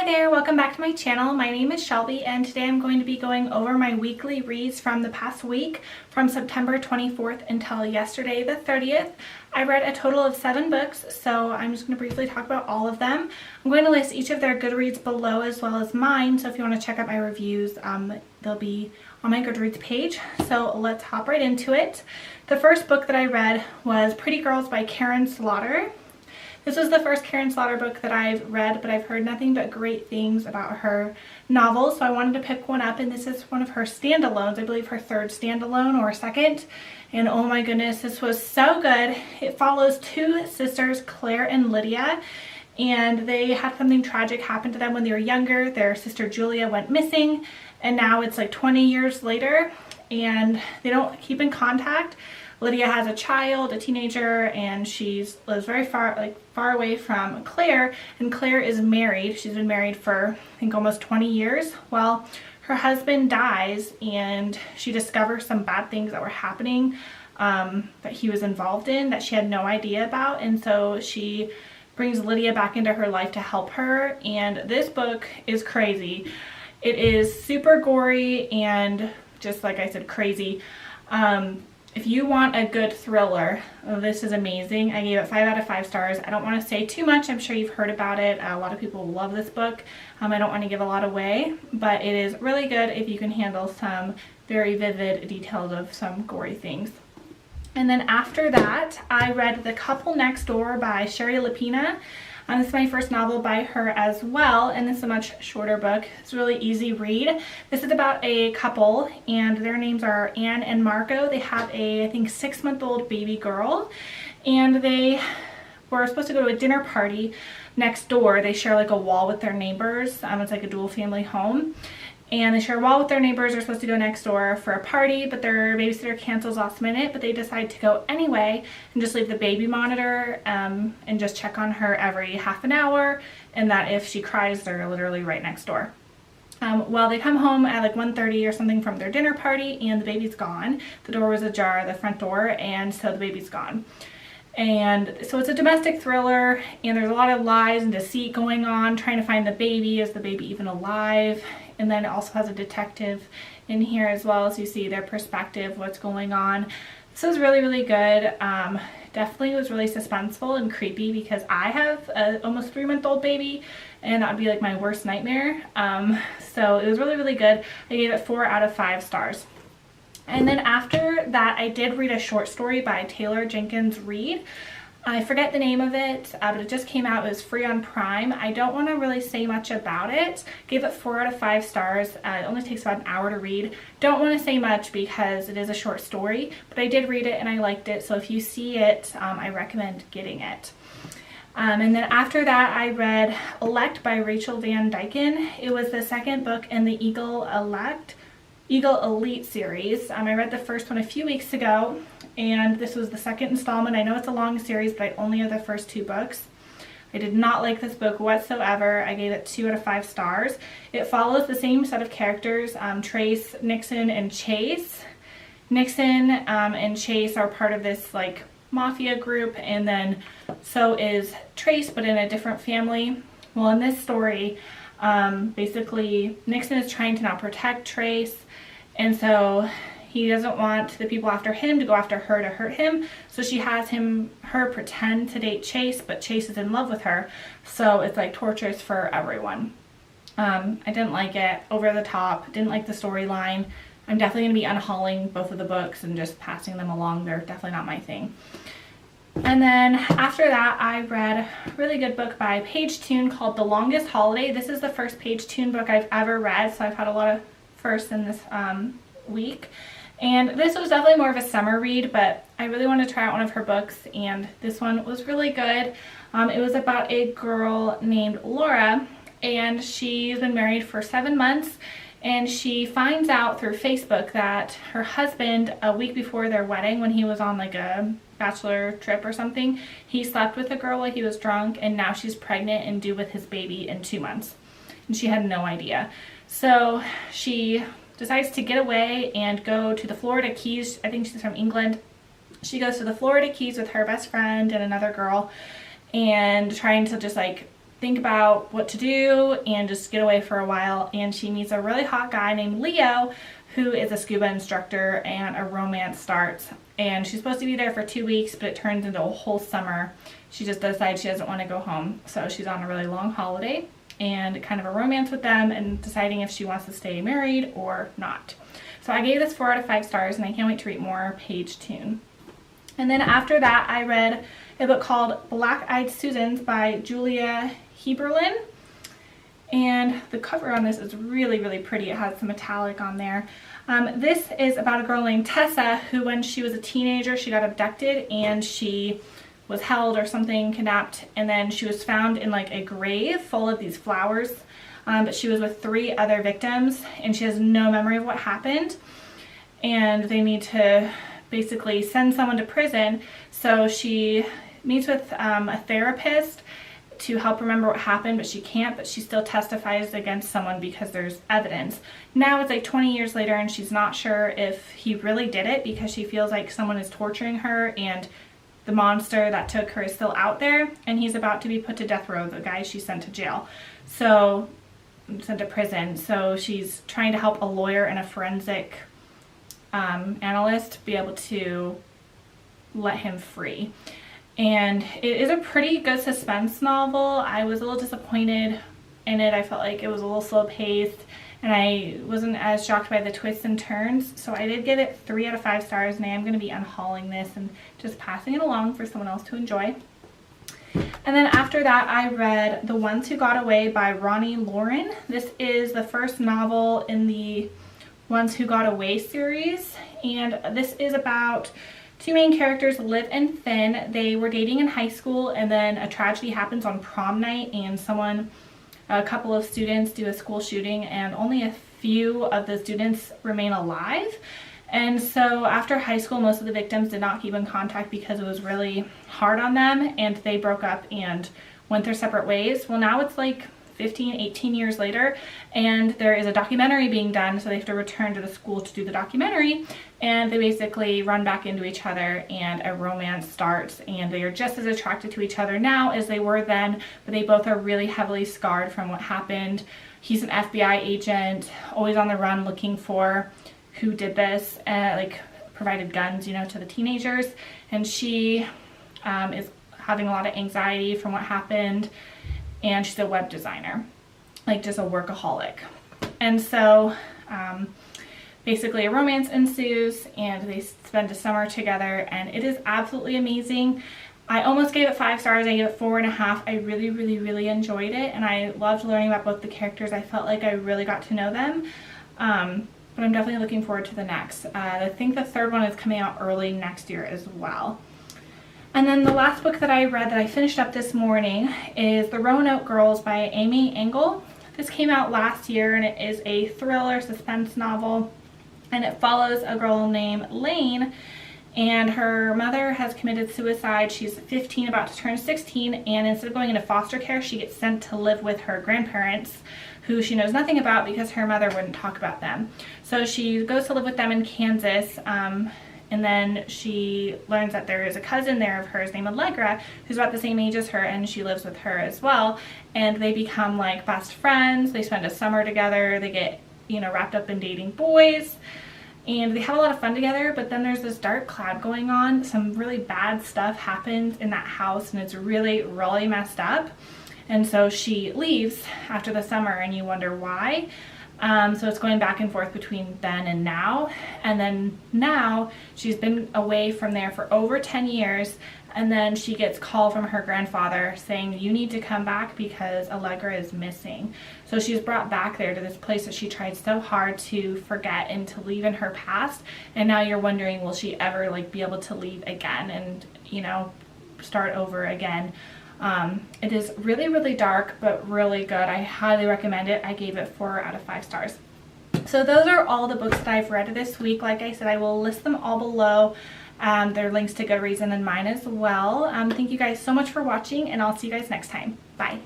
there, welcome back to my channel. My name is Shelby and today I'm going to be going over my weekly reads from the past week from September 24th until yesterday the 30th. I read a total of 7 books, so I'm just going to briefly talk about all of them. I'm going to list each of their Goodreads below as well as mine, so if you want to check out my reviews, they'll be on my Goodreads page. So let's hop right into it. The first book that I read was Pretty Girls by Karen Slaughter. This was the first Karen Slaughter book that I've read, but I've heard nothing but great things about her novels, so I wanted to pick one up, and this is one of her standalones. I believe her third standalone or second, and oh my goodness, this was so good. It follows 2 sisters, Claire and Lydia, and they had something tragic happen to them when they were younger. Their sister Julia went missing, and now it's like 20 years later, and they don't keep in contact. Lydia has a child, a teenager, and she lives very far away from Claire, and Claire is married. She's been married for, I think, almost 20 years. Well, her husband dies, and she discovers some bad things that were happening that he was involved in that she had no idea about, and so she brings Lydia back into her life to help her, and this book is crazy. It is super gory and just, like I said, crazy. If you want a good thriller, this is amazing. I gave it 5 out of 5 stars. I don't want to say too much. I'm sure you've heard about it. A lot of people love this book. I don't want to give a lot away, but it is really good if you can handle some very vivid details of some gory things. And then after that, I read The Couple Next Door by Sherry Lapina. This is my first novel by her as well, and this is a much shorter book. It's a really easy read. This is about a couple, and their names are Anne and Marco. They have a, I think, 6-month-old baby girl, and they were supposed to go to a dinner party next door. They share like a wall with their neighbors. It's like a dual family home. And they share a wall with their neighbors. They're supposed to go next door for a party, but their babysitter cancels last minute, but they decide to go anyway and just leave the baby monitor and just check on her every half an hour, and that if she cries, they're literally right next door. Well, they come home at like 1:30 or something from their dinner party, and the baby's gone. The door was ajar, the front door, and so the baby's gone. And so it's a domestic thriller, and there's a lot of lies and deceit going on, trying to find the baby. Is the baby even alive? And then it also has a detective in here as well, as you see their perspective, what's going on. This was really, really good. Definitely was really suspenseful and creepy because I have a almost 3-month-old baby, and that would be like my worst nightmare. So it was really, really good. I gave it 4 out of 5 stars. And then after that, I did read a short story by Taylor Jenkins Reid. I forget the name of it, but it just came out. It was free on Prime. I don't want to really say much about it. Gave it 4 out of 5 stars. It only takes about an hour to read. Don't want to say much because it is a short story, but I did read it and I liked it. So if you see it, I recommend getting it. And then after that, I read Elect by Rachel Van Dyken. It was the second book in the Eagle Elite series. I read the first one a few weeks ago, and this was the second installment. I know it's a long series, but I only have the first 2 books. I did not like this book whatsoever. I gave it 2 out of 5 stars. It follows the same set of characters, Trace, Nixon, and Chase. Nixon and Chase are part of this like mafia group, and then so is Trace, but in a different family. Well, in this story, basically Nixon is trying to not protect Trace, and so he doesn't want the people after him to go after her to hurt him, so she has her pretend to date Chase, but Chase is in love with her, so it's like torturous for everyone. I didn't like it, over the top, didn't like the storyline. I'm definitely going to be unhauling both of the books and just passing them along. They're definitely not my thing. And then after that, I read a really good book by Paige Toon called The Longest Holiday. This is the first Paige Toon book I've ever read, so I've had a lot of firsts in this week. And this was definitely more of a summer read, but I really wanted to try out one of her books, and this one was really good. It was about a girl named Laura, and she's been married for 7 months, and she finds out through Facebook that her husband, a week before their wedding, when he was on like a bachelor trip or something, he slept with a girl while he was drunk, and now she's pregnant and due with his baby in 2 months. And she had no idea. So she decides to get away and go to the Florida Keys. I think she's from England. She goes to the Florida Keys with her best friend and another girl, and trying to just like think about what to do and just get away for a while. And she meets a really hot guy named Leo, who is a scuba instructor, and a romance starts. And she's supposed to be there for 2 weeks, but it turns into a whole summer. She just decides she doesn't want to go home, so she's on a really long holiday, and kind of a romance with them and deciding if she wants to stay married or not. So I gave this 4 out of 5 stars, and I can't wait to read more. Page Tune. And then after that, I read a book called Black Eyed Susans by Julia Heberlin. And the cover on this is really, really pretty. It has some metallic on there. This is about a girl named Tessa who, when she was a teenager, she got abducted and she was held or something, kidnapped, and then she was found in like a grave full of these flowers. But she was with 3 other victims, and she has no memory of what happened. And they need to basically send someone to prison. So she meets with a therapist to help remember what happened, but she can't, but she still testifies against someone because there's evidence. Now it's like 20 years later, and she's not sure if he really did it because she feels like someone is torturing her, and the monster that took her is still out there, and he's about to be put to death row, the guy she sent to jail. So, sent to prison. So she's trying to help a lawyer and a forensic analyst be able to let him free. And it is a pretty good suspense novel. I was a little disappointed in it. I felt like it was a little slow paced, and I wasn't as shocked by the twists and turns. So I did give it 3 out of 5 stars, and I am going to be unhauling this and just passing it along for someone else to enjoy. And then after that, I read The Ones Who Got Away by Ronnie Lauren. This is the first novel in the Ones Who Got Away series, and this is about 2 main characters, Liv and Finn. They were dating in high school, and then a tragedy happens on prom night, and a couple of students do a school shooting, and only a few of the students remain alive. And so after high school, most of the victims did not keep in contact because it was really hard on them, and they broke up and went their separate ways. Well, now it's like 15, 18 years later, and there is a documentary being done, so they have to return to the school to do the documentary, and they basically run back into each other, and a romance starts, and they are just as attracted to each other now as they were then, but they both are really heavily scarred from what happened. He's an FBI agent, always on the run looking for who did this, like provided guns, to the teenagers, and she is having a lot of anxiety from what happened, and she's a web designer, like just a workaholic. And so basically a romance ensues, and they spend a summer together, and it is absolutely amazing. I almost gave it 5 stars. I gave it 4.5. I really, really, really enjoyed it, and I loved learning about both the characters. I felt like I really got to know them. But I'm definitely looking forward to the next. I think the 3rd one is coming out early next year as well. And then the last book that I read that I finished up this morning is The Roanoke Girls by Amy Engel. This came out last year, and it is a thriller suspense novel, and it follows a girl named Lane, and her mother has committed suicide. She's 15, about to turn 16, and instead of going into foster care, she gets sent to live with her grandparents, who she knows nothing about because her mother wouldn't talk about them. So she goes to live with them in Kansas, and then she learns that there is a cousin there of hers named Allegra who's about the same age as her, and she lives with her as well, and they become like best friends. They spend a summer together. They get wrapped up in dating boys, and they have a lot of fun together. But then there's this dark cloud going on. Some really bad stuff happens in that house, and it's really, really messed up. And so she leaves after the summer, and you wonder why. So it's going back and forth between then and now. And then now she's been away from there for over 10 years. And then she gets a call from her grandfather saying, you need to come back because Allegra is missing. So she's brought back there to this place that she tried so hard to forget and to leave in her past. And now you're wondering, will she ever be able to leave again and, start over again? It is really, really dark, but really good. I highly recommend it. I gave it 4 out of 5 stars. So those are all the books that I've read this week. Like I said, I will list them all below. There are links to Goodreads and mine as well. Thank you guys so much for watching, and I'll see you guys next time. Bye.